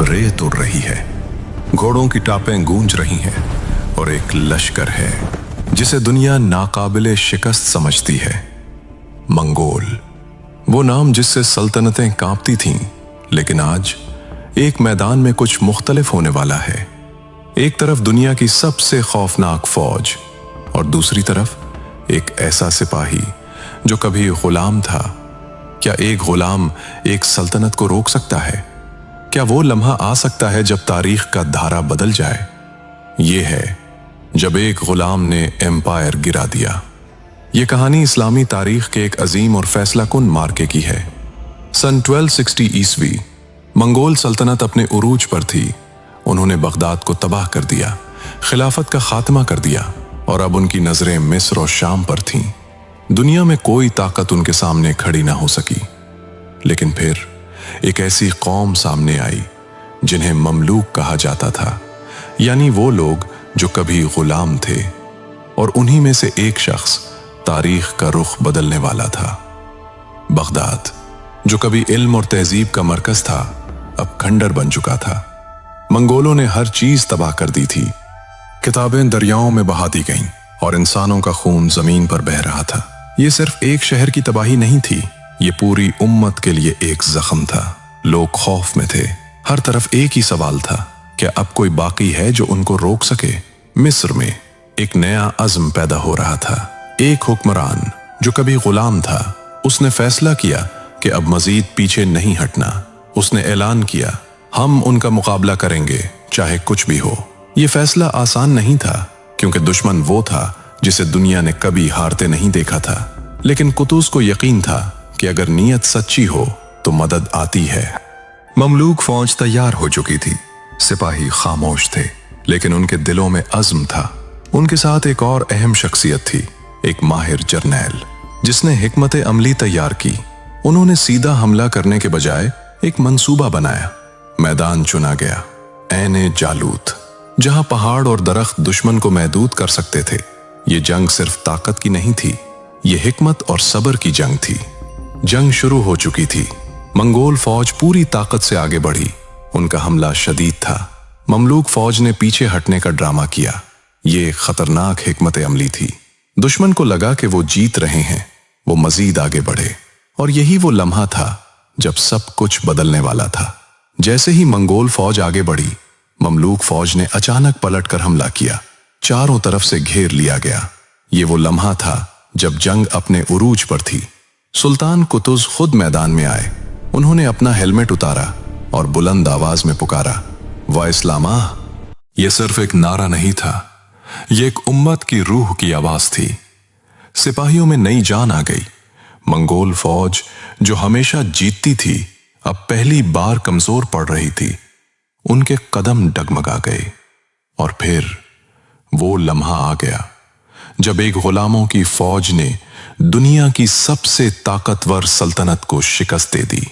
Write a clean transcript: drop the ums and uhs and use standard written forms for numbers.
रेत उड़ रही है, घोड़ों की टापें गूंज रही हैं और एक लश्कर है जिसे दुनिया नाकाबिले शिकस्त समझती है। मंगोल, वो नाम जिससे सल्तनतें कांपती थीं, लेकिन आज एक मैदान में कुछ मुख्तलिफ होने वाला है। एक तरफ दुनिया की सबसे खौफनाक फौज और दूसरी तरफ एक ऐसा सिपाही जो कभी गुलाम था। क्या एक गुलाम एक सल्तनत को रोक सकता है? क्या वो लम्हा आ सकता है जब तारीख का धारा बदल जाए? ये है जब एक गुलाम ने एम्पायर गिरा दिया। ये कहानी इस्लामी तारीख के एक अजीम और फैसला कुन मार्के की है। सन 1260 ईस्वी मंगोल सल्तनत अपने उरूज पर थी। उन्होंने बगदाद को तबाह कर दिया, खिलाफत का खात्मा कर दिया और अब उनकी नजरें मिस्र और शाम पर थीं। दुनिया में कोई ताकत उनके सामने खड़ी ना हो सकी। लेकिन फिर एक ऐसी कौम सामने आई जिन्हें ममलूक कहा जाता था, यानी वो लोग जो कभी गुलाम थे, और उन्हीं में से एक शख्स तारीख का रुख बदलने वाला था। बगदाद, जो कभी इल्म और तहजीब का मरकज था, अब खंडर बन चुका था। मंगोलों ने हर चीज तबाह कर दी थी। किताबें दरियाओं में बहा दी गईं और इंसानों का खून जमीन पर बह रहा था। ये सिर्फ एक शहर की तबाही नहीं थी, ये पूरी उम्मत के लिए एक जख्म था। लोग खौफ में थे। हर तरफ एक ही सवाल था, क्या अब कोई बाकी है जो उनको रोक सके? मिस्र में एक नया अज़्म पैदा हो रहा था। एक हुक्मरान जो कभी गुलाम था, उसने फैसला किया कि अब मजीद पीछे नहीं हटना। उसने ऐलान किया, हम उनका मुकाबला करेंगे चाहे कुछ भी हो। यह फैसला आसान नहीं था, क्योंकि दुश्मन वो था जिसे दुनिया ने कभी हारते नहीं देखा था। लेकिन कुतुज़ को यकीन था कि अगर नीयत सच्ची हो तो मदद आती है। ममलूक फौज तैयार हो चुकी थी। सिपाही खामोश थे, लेकिन उनके दिलों में अज़्म था। उनके साथ एक और अहम शख्सियत थी, एक माहिर जर्नैल जिसने हिकमत अमली तैयार की। उन्होंने सीधा हमला करने के बजाय एक मंसूबा बनाया। मैदान चुना गया, ऐने जालूत, जहां पहाड़ और दरख्त दुश्मन को महदूद कर सकते थे। ये जंग सिर्फ ताकत की नहीं थी, ये हिकमत और सब्र की जंग थी। जंग शुरू हो चुकी थी। मंगोल फौज पूरी ताकत से आगे बढ़ी। उनका हमला शदीद था। ममलूक फौज ने पीछे हटने का ड्रामा किया। ये खतरनाक हिकमत अमली थी। दुश्मन को लगा कि वो जीत रहे हैं, वो मजीद आगे बढ़े, और यही वो लम्हा था जब सब कुछ बदलने वाला था। जैसे ही मंगोल फौज आगे बढ़ी, ममलूक फौज ने अचानक पलटकर हमला किया। चारों तरफ से घेर लिया गया। ये वो लम्हा था जब जंग अपने उरूज पर थी। सुल्तान कुतुज़ खुद मैदान में आए। उन्होंने अपना हेलमेट उतारा और बुलंद आवाज में पुकारा, वा इस्लामा। यह सिर्फ एक नारा नहीं था, यह एक उम्मत की रूह की आवाज थी। सिपाहियों में नई जान आ गई। मंगोल फौज जो हमेशा जीतती थी, अब पहली बार कमजोर पड़ रही थी। उनके कदम डगमगा गए। और फिर वो लम्हा आ गया जब एक गुलामों की फौज ने दुनिया की सबसे ताकतवर सल्तनत को शिकस्त दे दी।